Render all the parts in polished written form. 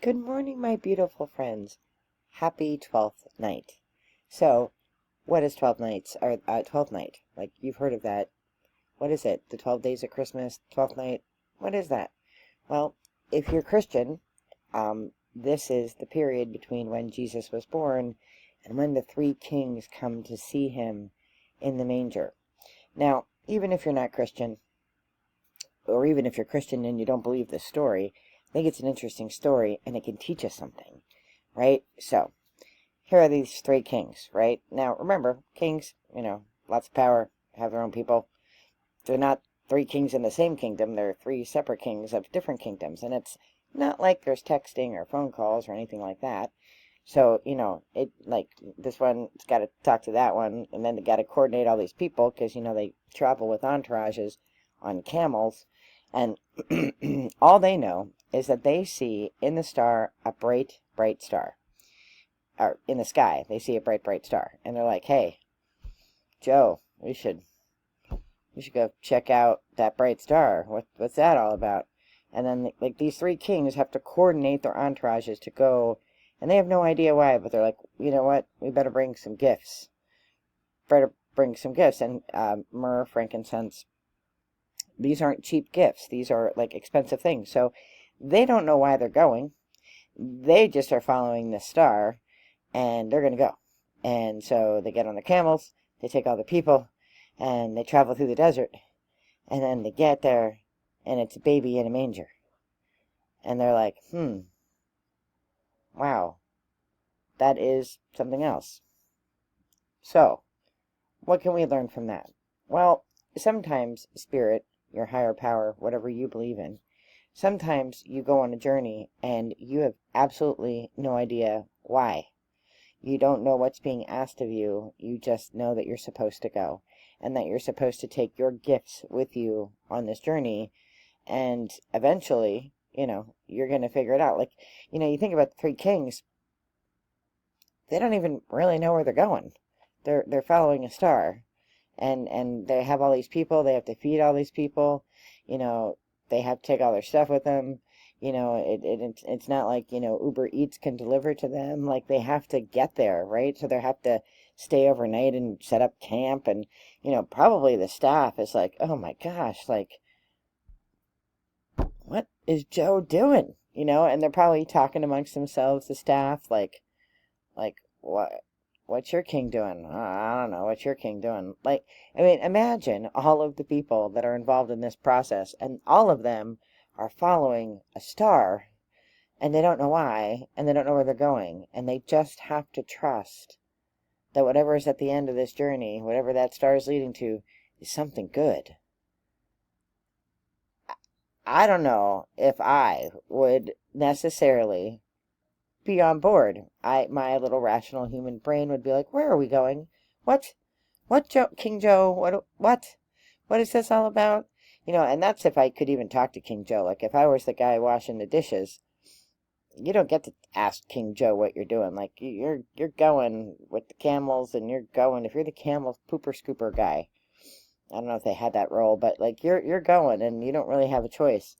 Good morning, my beautiful friends. Happy 12th night. So, what is 12 nights? Or 12th night? Like, you've heard of that. What is it? The 12 days of Christmas? 12th night? What is that? Well, if you're Christian, this is the period between when Jesus was born and when the three kings come to see him in the manger. Now, even if you're not Christian, or even if you're Christian and you don't believe this story, I think it's an interesting story, and it can teach us something, right? So, here are these three kings, right? Now, remember, kings, lots of power, have their own people. They're not three kings in the same kingdom. They're three separate kings of different kingdoms, and it's not like there's texting or phone calls or anything like that. So, this one's got to talk to that one, and then they got to coordinate all these people, because, they travel with entourages on camels, and all they know is that they see in the star a bright, bright star. Or in the sky, they see a bright, bright star. And they're like, hey, Joe, we should go check out that bright star. What's that all about? And then, these three kings have to coordinate their entourages to go, and they have no idea why, but they're like, you know what? We better bring some gifts. And myrrh, frankincense. These aren't cheap gifts. These are, expensive things. So they don't know why they're going. They just are following the star, and they're going to go. And so they get on the camels, they take all the people, and they travel through the desert. And then they get there, and it's a baby in a manger. And they're like, wow, that is something else. So, what can we learn from that? Well, sometimes spirit, your higher power, whatever you believe in, sometimes you go on a journey and you have absolutely no idea why. You don't know what's being asked of you. You just know that you're supposed to go, and that you're supposed to take your gifts with you on this journey, and eventually, you're going to figure it out. You think about the three kings, they don't even really know where they're going. They're following a star. And they have all these people, they have to feed all these people, they have to take all their stuff with them, it's not like, Uber Eats can deliver to them, they have to get there, right? So they have to stay overnight and set up camp, and, probably the staff is like, oh my gosh, what is Joe doing? And they're probably talking amongst themselves, the staff, what's your king doing? I don't know. What's your king doing? Imagine all of the people that are involved in this process, and all of them are following a star, and they don't know why, and they don't know where they're going, and they just have to trust that whatever is at the end of this journey, whatever that star is leading to, is something good. I don't know if I would necessarily be on board. My little rational human brain would be like, where are we going? What, King Joe? What is this all about? And that's if I could even talk to King Joe. If I was the guy washing the dishes, you don't get to ask King Joe what you're doing. You're going with the camels, and you're going, if you're the camel pooper scooper guy, I don't know if they had that role, but you're going, and you don't really have a choice.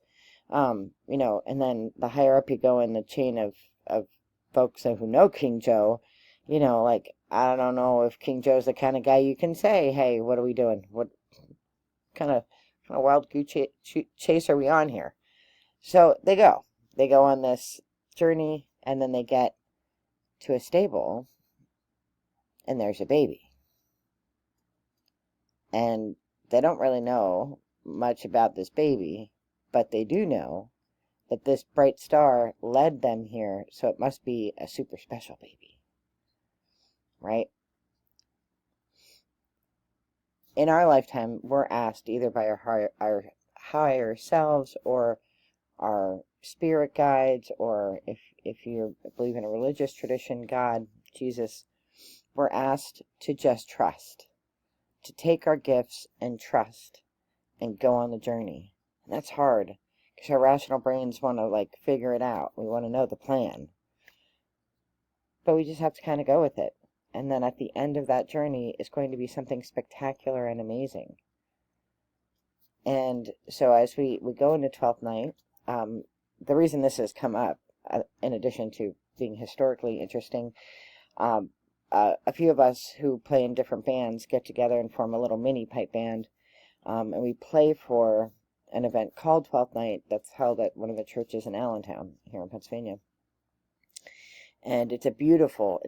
And then the higher up you go in the chain of folks who know King Joe, I don't know if King Joe's the kind of guy you can say, hey, what are we doing? What kind of wild goose chase are we on here? So they go on this journey, and then they get to a stable, and there's a baby. And they don't really know much about this baby, but they do know that this bright star led them here, so it must be a super special baby, right? In our lifetime, we're asked either by our higher selves, or our spirit guides, or if you believe in a religious tradition, God, Jesus, we're asked to just trust, to take our gifts and trust and go on the journey. And that's hard, because our rational brains want to figure it out. We want to know the plan. But we just have to kind of go with it. And then at the end of that journey is going to be something spectacular and amazing. And so as we go into 12th night, the reason this has come up in addition to being historically interesting. A few of us who play in different bands get together and form a little mini pipe band, and we play for an event called 12th Night that's held at one of the churches in Allentown here in Pennsylvania. And it's a beautiful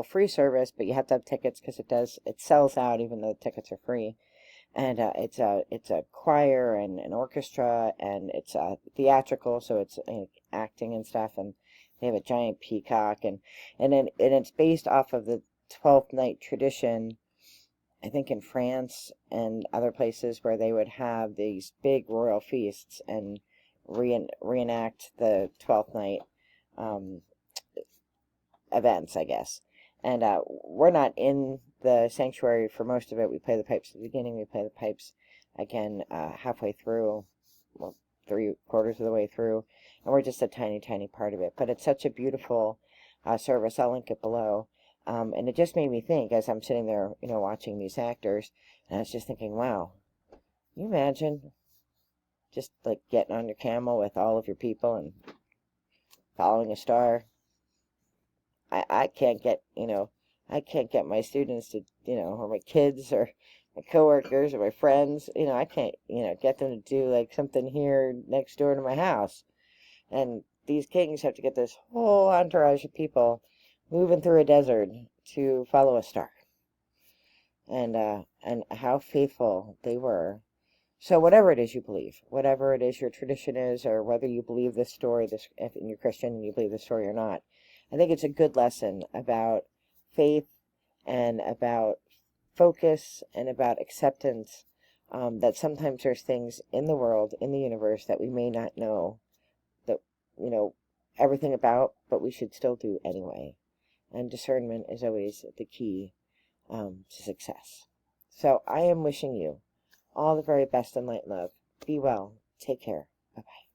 free service, but you have to have tickets because it sells out even though the tickets are free. And it's a choir and an orchestra, and it's theatrical, so it's acting and stuff, and they have a giant peacock, and it's based off of the 12th night tradition, I think in France and other places, where they would have these big royal feasts and reenact the 12th night events, I guess. And we're not in the sanctuary for most of it. We play the pipes at the beginning. We play the pipes again halfway through, well, 3/4 of the way through. And we're just a tiny, tiny part of it. But it's such a beautiful service. I'll link it below. And it just made me think, as I'm sitting there, watching these actors, and I was just thinking, wow, can you imagine just like getting on your camel with all of your people and following a star? I can't get, I can't get my students to, or my kids or my coworkers or my friends, I can't, get them to do like something here next door to my house. And these kings have to get this whole entourage of people moving through a desert to follow a star. And how faithful they were. So whatever it is you believe, whatever it is your tradition is, or whether you believe this story, if you're Christian and you believe this story or not, I think it's a good lesson about faith and about focus and about acceptance, that sometimes there's things in the world, in the universe, that we may not know everything about, but we should still do anyway. And discernment is always the key to success. So I am wishing you all the very best in light and love. Be well. Take care. Bye-bye.